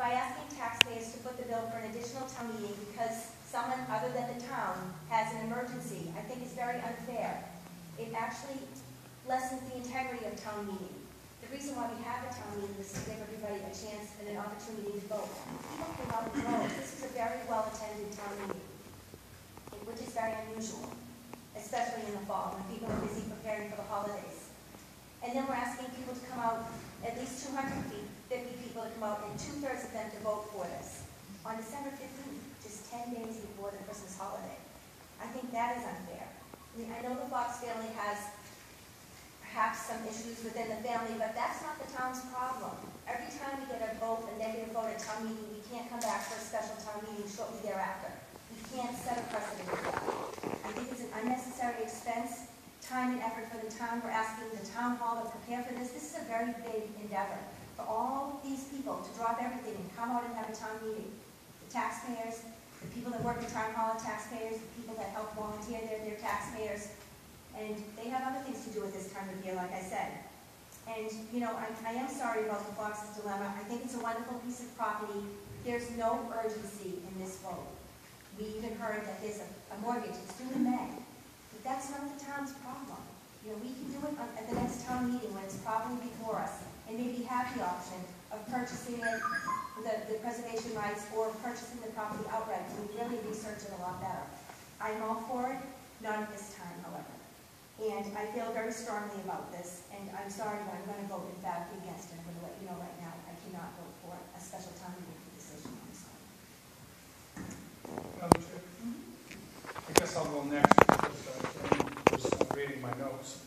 by asking taxpayers to foot the bill for an additional town meeting because someone other than the town has an emergency, I think is very unfair. It actually lessens the integrity of town meeting. The reason why we have a town meeting is to give everybody a chance and an opportunity to vote. People came out and voted. This is a very well-attended town meeting, which is very unusual, especially in the fall when people are busy preparing for the holidays. And then we're asking people to come out, at least 250 people to come out, and 2/3 of them to vote for this on December 15th, just 10 days before the Christmas holiday. I think that is unfair. I mean, I know the Fox family has perhaps some issues within the family, but that's not the town's problem. Every time we get a vote, a negative vote at town meeting, we can't come back for a special town meeting shortly thereafter. We can't set a precedent for that. I think it's an unnecessary expense, time and effort for the town. We're asking the town hall to prepare for this. This is a very big endeavor for all these people to drop everything and come out and have a town meeting. The taxpayers, the people that work in town hall are taxpayers, the people that help volunteer, they're taxpayers. And they have other things to do with this time of year, like I said. And, you know, I am sorry about the Fox's dilemma. I think it's a wonderful piece of property. There's no urgency in this vote. We even heard that there's a mortgage. It's due in May. But that's not the town's problem. You know, we can do it at the next town meeting when it's properly before us and maybe have the option of purchasing it, the preservation rights, or purchasing the property outright. We really research it a lot better. I'm all for it, not at this time, however. And I feel very strongly about this, and I'm sorry, but I'm going to vote emphatically against it. I'm going to let you know right now, I cannot vote for a special town meeting decision. I'm sorry. Madam Chair, I guess I'll go next because I'm reading my notes.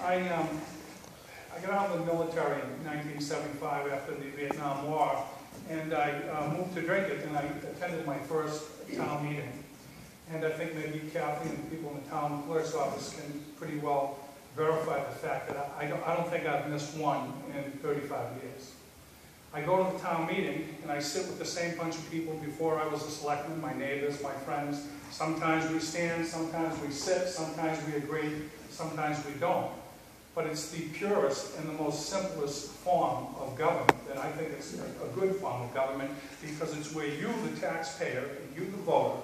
I got out of the military in 1975 after the Vietnam War, and I moved to Dracut, and I attended my first town meeting. And I think maybe Kathy and people in the town clerk's office can pretty well verify the fact that I don't think I've missed one in 35 years. I go to the town meeting and I sit with the same bunch of people before I was a selectman, my neighbors, my friends. Sometimes we stand, sometimes we sit, sometimes we agree, sometimes we don't. But it's the purest and the most simplest form of government, and I think it's a good form of government because it's where you, the taxpayer, and you, the voter,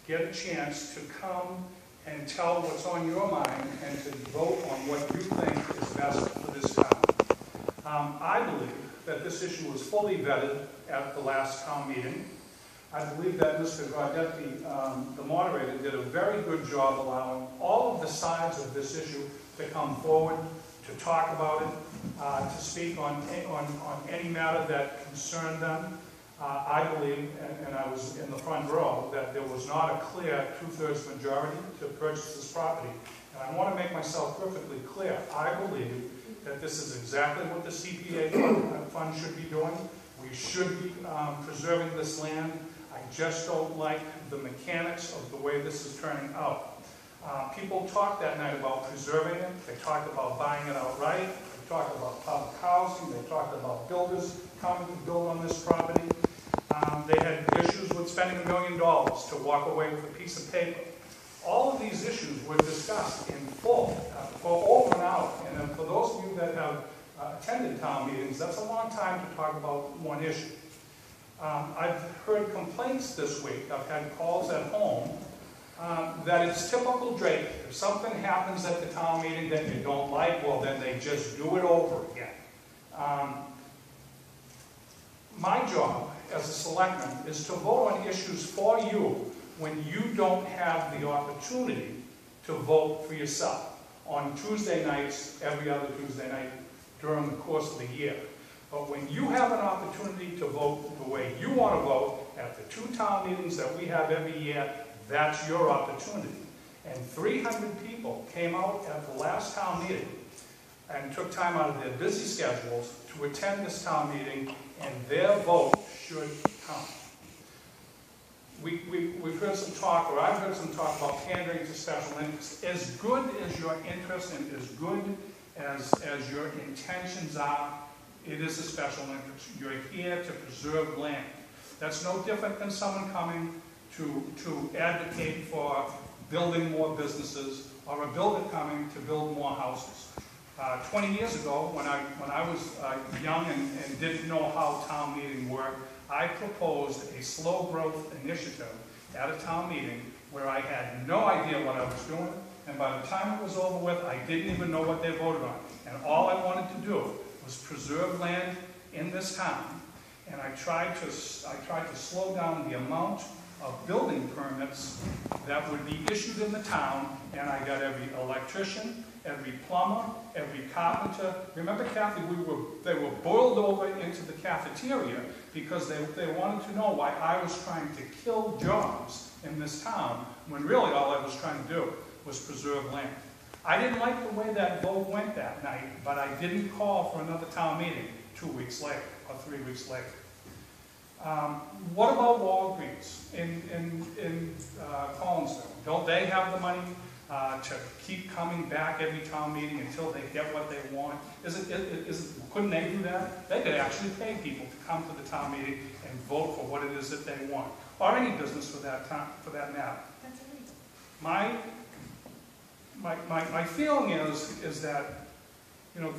get a chance to come and tell what's on your mind and to vote on what you think is best for this town. I believe that this issue was fully vetted at the last town meeting. I believe that Mr. Dracut, the moderator, did a very good job allowing all of the sides of this issue to come forward, to talk about it, to speak on any matter that concerned them. I believe, and I was in the front row, that there was not a clear 2/3 majority to purchase this property. And I want to make myself perfectly clear. I believe that this is exactly what the CPA fund should be doing. We should be preserving this land. I just don't like the mechanics of the way this is turning out. People talked that night about preserving it. They talked about buying it outright. They talked about public housing. They talked about builders coming to build on this property. They had issues with spending $1 million to walk away with a piece of paper. All of these issues were discussed in full for over an hour. And for those of you that have attended town meetings, that's a long time to talk about one issue. I've heard complaints this week. I've had calls at home that it's typical Drake. If something happens at the town meeting that you don't like, well, then they just do it over again. My job as a selectman is to vote on issues for you when you don't have the opportunity to vote for yourself on Tuesday nights, every other Tuesday night during the course of the year. But when you have an opportunity to vote the way you want to vote at the 2 town meetings that we have every year, that's your opportunity. And 300 people came out at the last town meeting and took time out of their busy schedules to attend this town meeting, and their vote should count. We've heard some talk, or I've heard some talk about pandering to special interests. As good as your interest and as good as your intentions are, it is a special interest. You're here to preserve land. That's no different than someone coming to advocate for building more businesses or a builder coming to build more houses. 20 years ago, when I was young and didn't know how town meeting worked, I proposed a slow growth initiative at a town meeting where I had no idea what I was doing, and by the time it was over with, I didn't even know what they voted on. And all I wanted to do was preserve land in this town, and I tried to slow down the amount of building permits that would be issued in the town, and I got every electrician, every plumber, every carpenter. Remember, Kathy, they were boiled over into the cafeteria because they wanted to know why I was trying to kill jobs in this town, when really all I was trying to do was preserve land. I didn't like the way that vote went that night, but I didn't call for another town meeting 2 weeks later or 3 weeks later. What about Walgreens in Collinsville? Don't they have the money to keep coming back every town meeting until they get what they want? Couldn't they do that? They could actually pay people to come to the town meeting and vote for what it is that they want, or any business for that matter. That's illegal. My feeling is that, you know,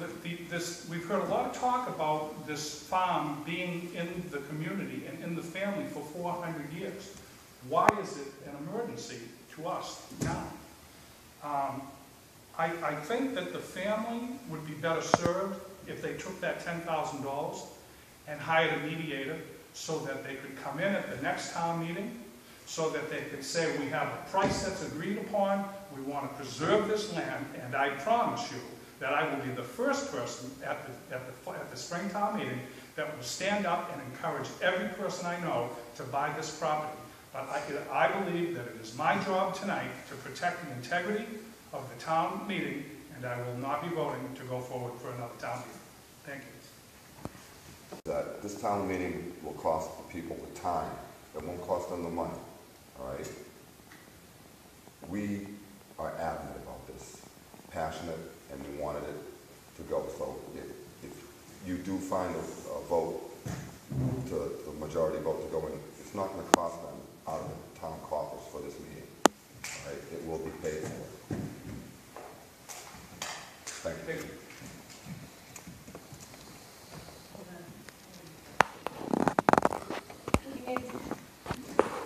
we've heard a lot of talk about this farm being in the community and in the family for 400 years. Why is it an emergency to us now? I think that the family would be better served if they took that $10,000 and hired a mediator so that they could come in at the next town meeting, so that they could say, we have a price that's agreed upon, we want to preserve this land, and I promise you that I will be the first person at the spring town meeting that will stand up and encourage every person I know to buy this property. But I believe that it is my job tonight to protect the integrity of the town meeting, and I will not be voting to go forward for another town meeting. Thank you. That this town meeting will cost the people the time. It won't cost them the money, all right? We are adamant about this, passionate, and we wanted it to go. So if you do find a vote, the majority vote to go in, it's not going to cost them out of the town coffers for this meeting. All right? It will be paid for. Thank you.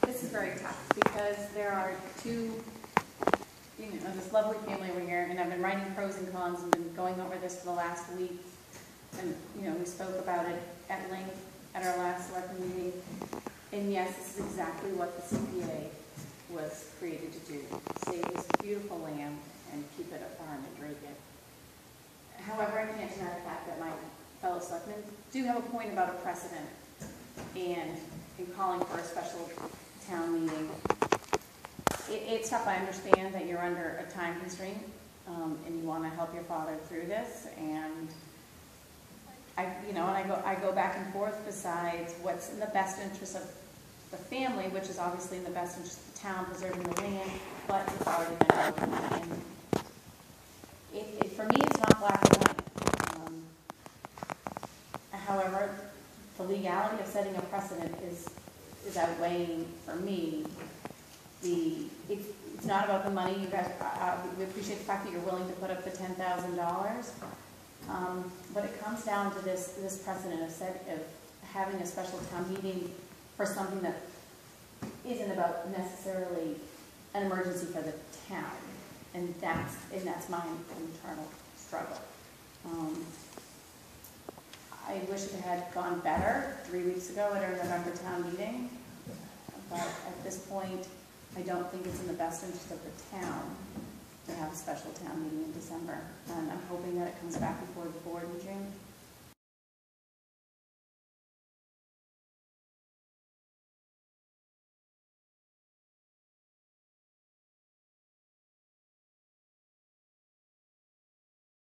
This is very tough because there are two, this lovely family over here, and I've been writing pros and cons and been going over this for the last week. And, we spoke about it at length at our last selectmen meeting. And yes, this is exactly what the CPA was created to do. Save this beautiful land and keep it a farm and drink it. However, I can't deny the fact that my fellow selectmen do have a point about a precedent and in calling for a special town meeting. It's tough. I understand that you're under a time constraint and you want to help your father through this. And I go back and forth besides what's in the best interest of the family, which is obviously in the best interest of the town, preserving the land, but it's already been done. And for me, it's not black and white. However, the legality of setting a precedent is outweighing, for me, it's not about the money. You guys, we appreciate the fact that you're willing to put up the $10,000, but it comes down to this precedent of having a special town meeting for something that isn't about necessarily an emergency for the town, and that's my internal struggle. I wish it had gone better 3 weeks ago at our November town meeting, but at this point, I don't think it's in the best interest of the town to have a special town meeting in December, and I'm hoping that it comes back before the board in June.